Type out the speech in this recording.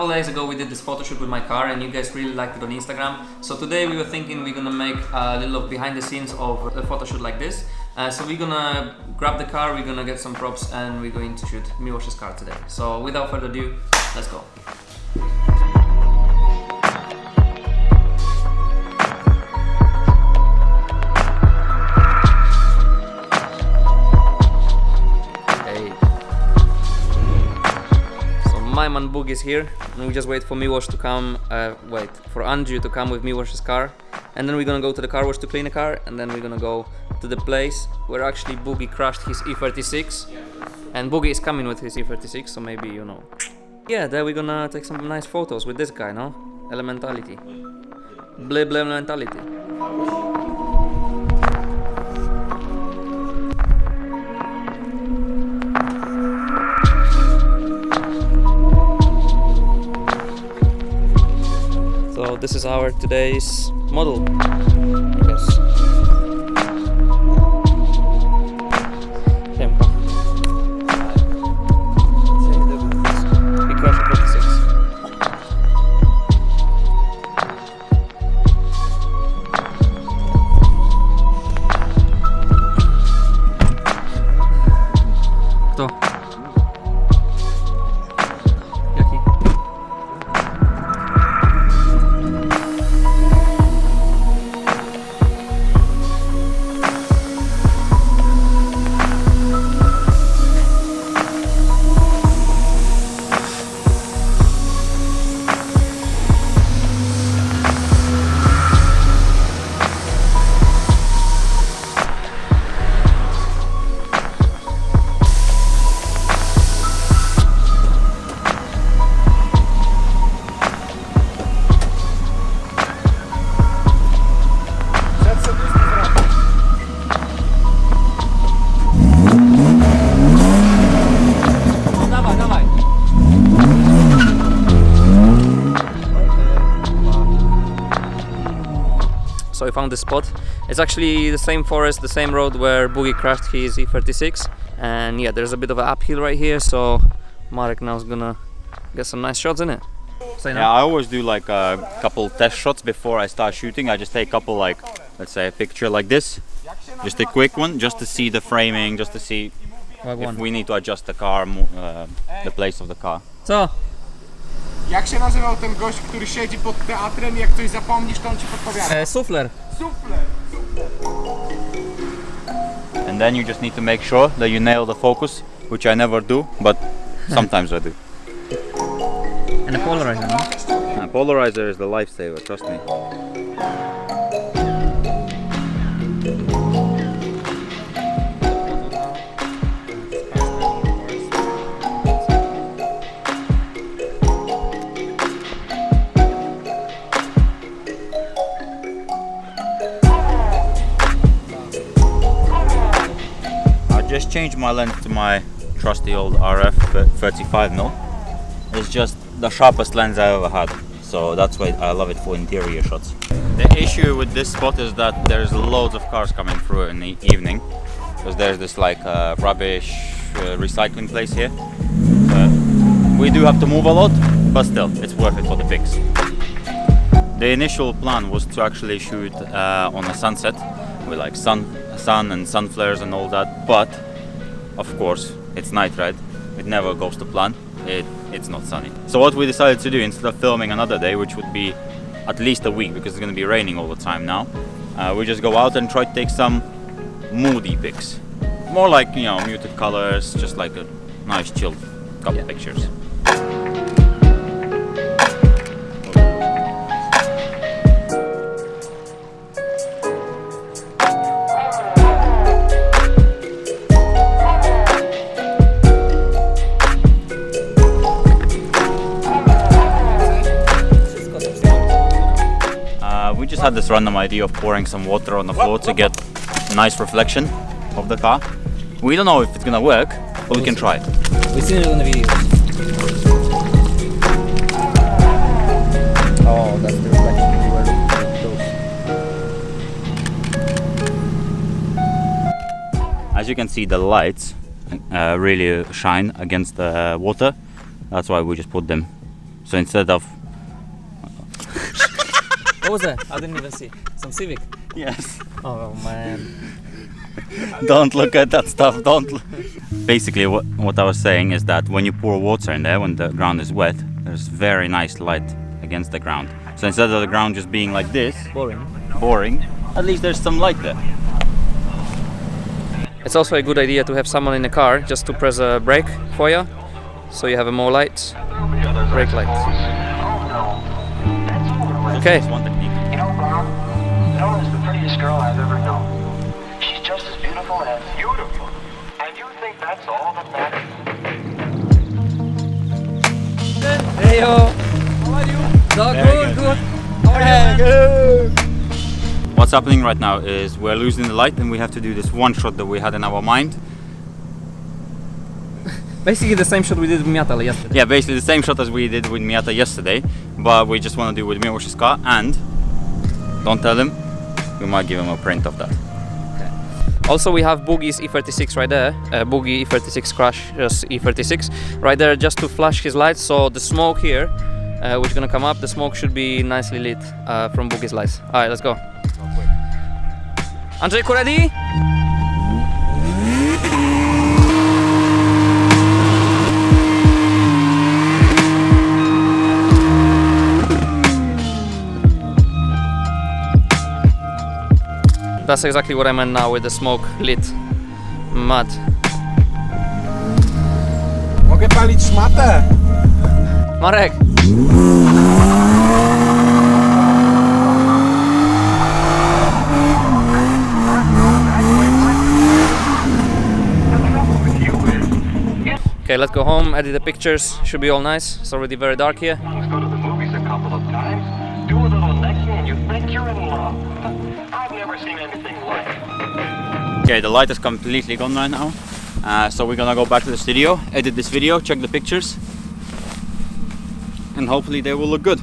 couple days ago we did this photo shoot with my car and you guys really liked it on Instagram. So today we were thinking we're gonna make a little behind the scenes of a photo shoot like this. So we're gonna grab the car, we're gonna get some props and we're going to shoot 𝐕𝐈𝐻's car today. So without further ado, let's go. My man Bug is here, and we just wait for 𝐕𝐈𝐻 to come, for Andrew to come with 𝐕𝐈𝐻's car, and then we're gonna go to the car wash to clean the car, and then we're gonna go to the place where actually Boogie crashed his E36, and Boogie is coming with his E36, so maybe, you know. Yeah, there we're gonna take some nice photos with this guy, no? Elementality. Blah blah mentality. So this is our today's model, I guess. 𝐀𝐋𝐓𝐄𝐙𝐙𝐀. He crashed at 46. Kto? Jaki? So I found this spot. It's actually the same forest, the same road where Boogie crashed his E36. And yeah, there's a bit of an uphill right here, so Marek now is gonna get some nice shots in it. Yeah, I always do like a couple test shots before I start shooting. I just take a couple, like, let's say a picture like this. Just a quick one, just to see the framing, just to see if we need to adjust the car, the place of the car. Co? Jak się nazywał ten gość, który siedzi pod teatrem i jak coś zapomnisz, to on ci podpowiada? Sufler. Sufler! And then you just need to make sure that you nail the focus, which I never do, but sometimes I do. And a polarizer, no? And polarizer is the lifesaver, trust me. Just changed my lens to my trusty old RF 35mm. It's just the sharpest lens I ever had, so that's why I love it for interior shots. The issue with this spot is that there's loads of cars coming through in the evening, because there's this like rubbish recycling place here. We do have to move a lot, but still, it's worth it for the pics. The initial plan was to actually shoot on a sunset with like sun and sun flares and all that, but of course it's Nightride, it never goes to plan, it's not sunny. So what we decided to do, instead of filming another day, which would be at least a week because it's going to be raining all the time now, we just go out and try to take some moody pics, more like, you know, muted colors, just like a nice chilled couple pictures. We just had this random idea of pouring some water on the floor to get a nice reflection of the car. We don't know if it's gonna work, but we can try it. We've seen it on the videos. Oh, that's the reflection we were looking for. As you can see, the lights really shine against the water. That's why we just put them So instead of What was that? I didn't even see. Some Civic. yes, Oh man. don't look at that stuff. Basically, what I was saying is that when you pour water in there, when the ground is wet, there's very nice light against the ground. So instead of the ground just being like this, boring, at least there's some light there. It's also a good idea to have someone in the car just to press a brake for you, so you have a more light. Brake lights. Okay. Just one technique. You know, Bob, Noah is the prettiest girl I've ever known. She's just as beautiful as beautiful. And you think that's all that matters? Hey yo! How are you? Good. How are you? What's happening right now is we're losing the light and we have to do this one shot that we had in our mind. Basically the same shot we did with Miata yesterday. Yeah, basically the same shot as we did with Miata yesterday, but we just want to do it with Miłosz's car, and don't tell him, we might give him a print of that. Also we have Boogie's E36 right there, Boogie E36 Crush's E36 right there, just to flash his lights, so the smoke here, which is gonna come up, the smoke should be nicely lit from Boogie's lights. Alright, let's go. Andrzejku, ready? That's exactly what I meant now with the smoke lit. Mad. Mogę palić szmatę? Marek! Okay, let's go home, edit the pictures, should be all nice. It's already very dark here. Let's go to the movies a couple of times, do a little necking, and you think you're in love. I've never seen anything like it. Okay, the light is completely gone right now, so we're gonna go back to the studio, edit this video, check the pictures, and hopefully they will look good.